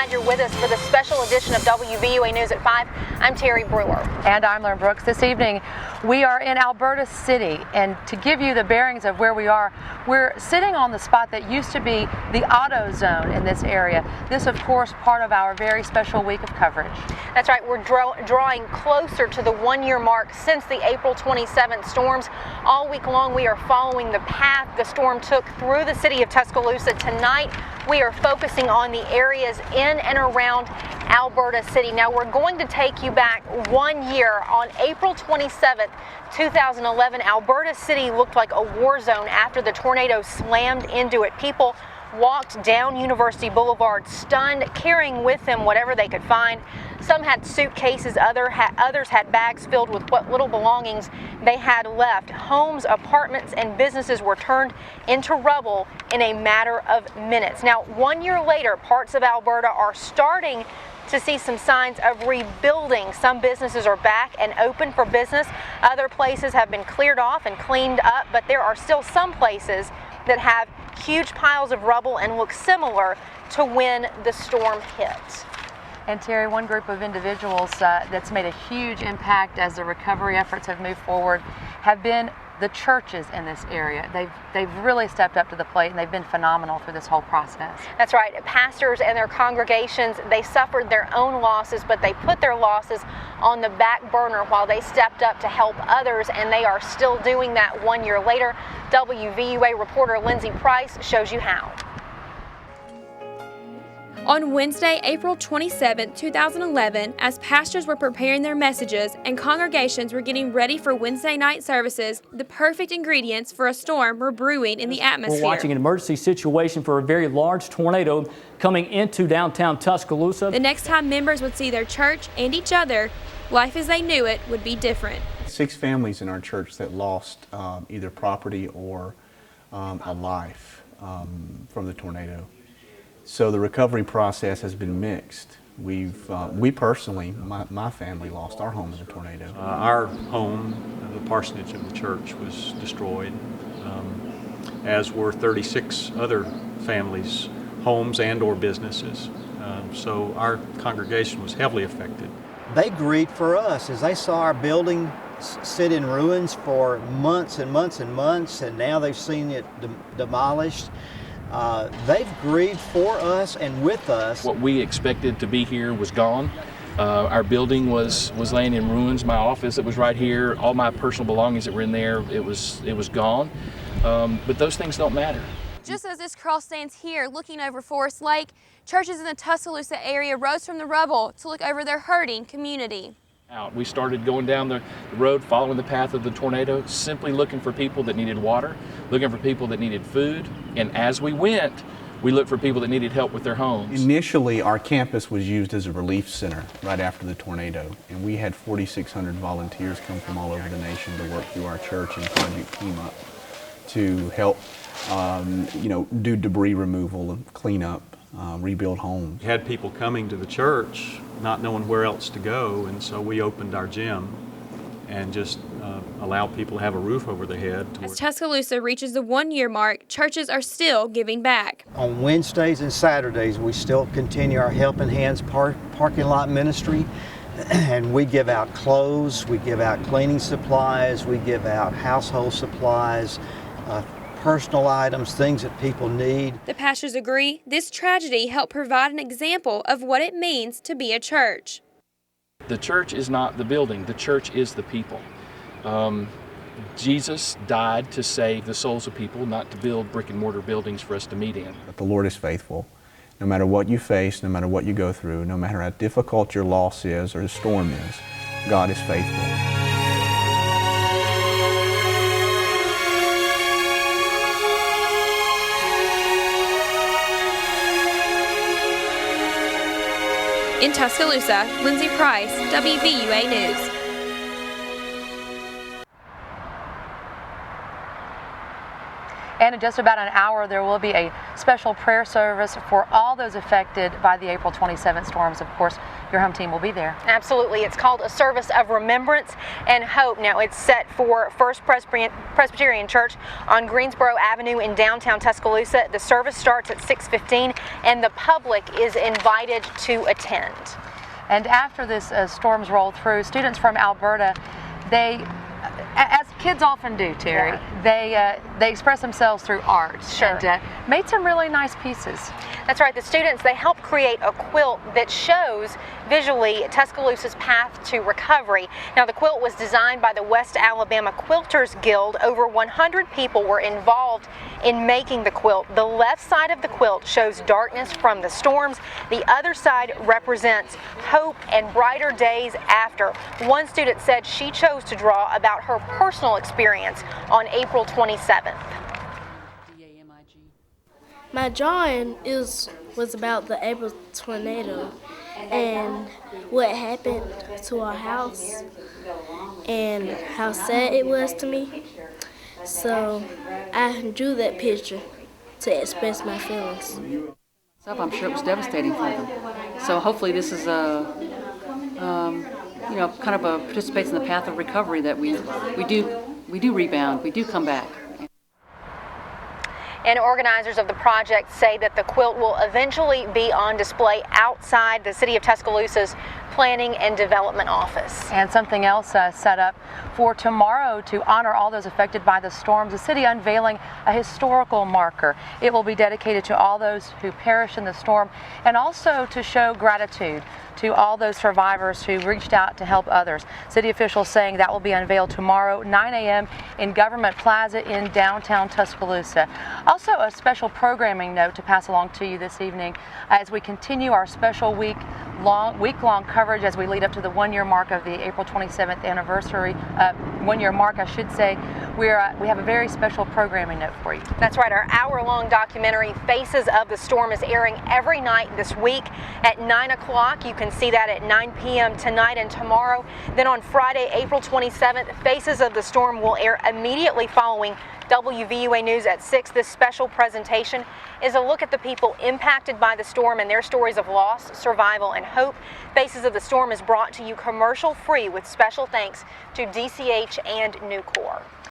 glad you're with us for the special edition of WVUA News at 5. I'm Terri Brewer. And I'm Lynn Brooks. This evening, we are in Alberta City, and to give you the bearings of where we are, we're sitting on the spot that used to be the auto zone in this area. This, of course, part of our very special week of coverage. That's right. We're drawing closer to the one-year mark since the April 27th storms. All week long, we are following the path the storm took through the city of Tuscaloosa. Tonight, we are focusing on the areas in and around Alberta City. Now, we're going to take you back 1 year. On April 27th, 2011, Alberta City looked like a war zone after the tornado slammed into it. People walked down University Boulevard stunned, carrying with them whatever they could find. Some had suitcases, others had bags filled with what little belongings they had left. Homes, apartments, and businesses were turned into rubble in a matter of minutes. Now, 1 year later, parts of Alberta are starting to see some signs of rebuilding. Some businesses are back and open for business. Other places have been cleared off and cleaned up, but there are still some places that have huge piles of rubble and look similar to when the storm hit. And Terri, one group of individuals that's made a huge impact as the recovery efforts have moved forward have been the churches in this area. They've really stepped up to the plate, and they've been phenomenal through this whole process. That's right. Pastors and their congregations, they suffered their own losses, but they put their losses on the back burner while they stepped up to help others, and they are still doing that 1 year later. WVUA reporter Lindsay Price shows you how. On Wednesday, April 27, 2011, as pastors were preparing their messages and congregations were getting ready for Wednesday night services, the perfect ingredients for a storm were brewing in the atmosphere. We're watching an emergency situation for a very large tornado coming into downtown Tuscaloosa. The next time members would see their church and each other, life as they knew it would be different. 6 families in our church that lost either property or a life from the tornado. So the recovery process has been mixed. We personally, my family lost our home in the tornado. Our home, the parsonage of the church, was destroyed, as were 36 other families' homes and or businesses. So our congregation was heavily affected. They grieved for us as they saw our building sit in ruins for months and months and months, and now they've seen it demolished. They've grieved for us and with us. What we expected to be here was gone. Our building was laying in ruins. My office that was right here, all my personal belongings that were in there, it was gone. But those things don't matter. Just as this cross stands here looking over Forest Lake, churches in the Tuscaloosa area rose from the rubble to look over their hurting community. We started going down the road following the path of the tornado, simply looking for people that needed water, looking for people that needed food, and as we went, we looked for people that needed help with their homes. Initially, our campus was used as a relief center right after the tornado, and we had 4,600 volunteers come from all over the nation to work through our church and Project Team Up to help do debris removal and clean up, rebuild homes. We had people coming to the church not knowing where else to go, and so we opened our gym and just allowed people to have a roof over their head. As Tuscaloosa reaches the 1 year mark, churches are still giving back. On Wednesdays and Saturdays, we still continue our Helping Hands parking lot ministry, and we give out clothes, we give out cleaning supplies, we give out household supplies, personal items, things that people need. The pastors agree this tragedy helped provide an example of what it means to be a church. The church is not the building, the church is the people. Jesus died to save the souls of people, not to build brick and mortar buildings for us to meet in. But the Lord is faithful. No matter what you face, no matter what you go through, no matter how difficult your loss is or the storm is, God is faithful. In Tuscaloosa, Lindsay Price, WVUA News. And in just about an hour, there will be a special prayer service for all those affected by the April 27th storms. Of course, your home team will be there. Absolutely. It's called a service of remembrance and hope. Now, it's set for First Presbyterian Church on Greensboro Avenue in downtown Tuscaloosa. The service starts at 6:15 and the public is invited to attend. And after this storms roll through, students from Alberta, they, as kids often do, Terri, they express themselves through art. Sure. And made some really nice pieces. That's right. The students, they helped create a quilt that shows visually Tuscaloosa's path to recovery. Now, the quilt was designed by the West Alabama Quilters Guild. Over 100 people were involved in making the quilt. The left side of the quilt shows darkness from the storms. The other side represents hope and brighter days after. One student said she chose to draw about her personal experience on April 27th. My drawing was about the April tornado and what happened to our house and how sad it was to me. So I drew that picture to express my feelings. I'm sure it was devastating for them. So hopefully this is kind of participates in the path of recovery, that we do rebound, we do come back. And organizers of the project say that the quilt will eventually be on display outside the City of Tuscaloosa's Planning and Development Office. And something else set up for tomorrow to honor all those affected by the storms, the city unveiling a historical marker. It will be dedicated to all those who perished in the storm and also to show gratitude to all those survivors who reached out to help others. City officials saying that will be unveiled tomorrow, 9 a.m. in Government Plaza in downtown Tuscaloosa. Also, a special programming note to pass along to you this evening as we continue our special week-long coverage as we lead up to the one-year mark of the April 27th anniversary, one-year mark, I should say. We have a very special programming note for you. That's right. Our hour-long documentary, Faces of the Storm, is airing every night this week at 9 o'clock. You can see that at 9 p.m. tonight and tomorrow. Then on Friday, April 27th, Faces of the Storm will air immediately following WVUA News at 6. This special presentation is a look at the people impacted by the storm and their stories of loss, survival, and hope. Faces of the Storm is brought to you commercial-free with special thanks to DCH and Nucor.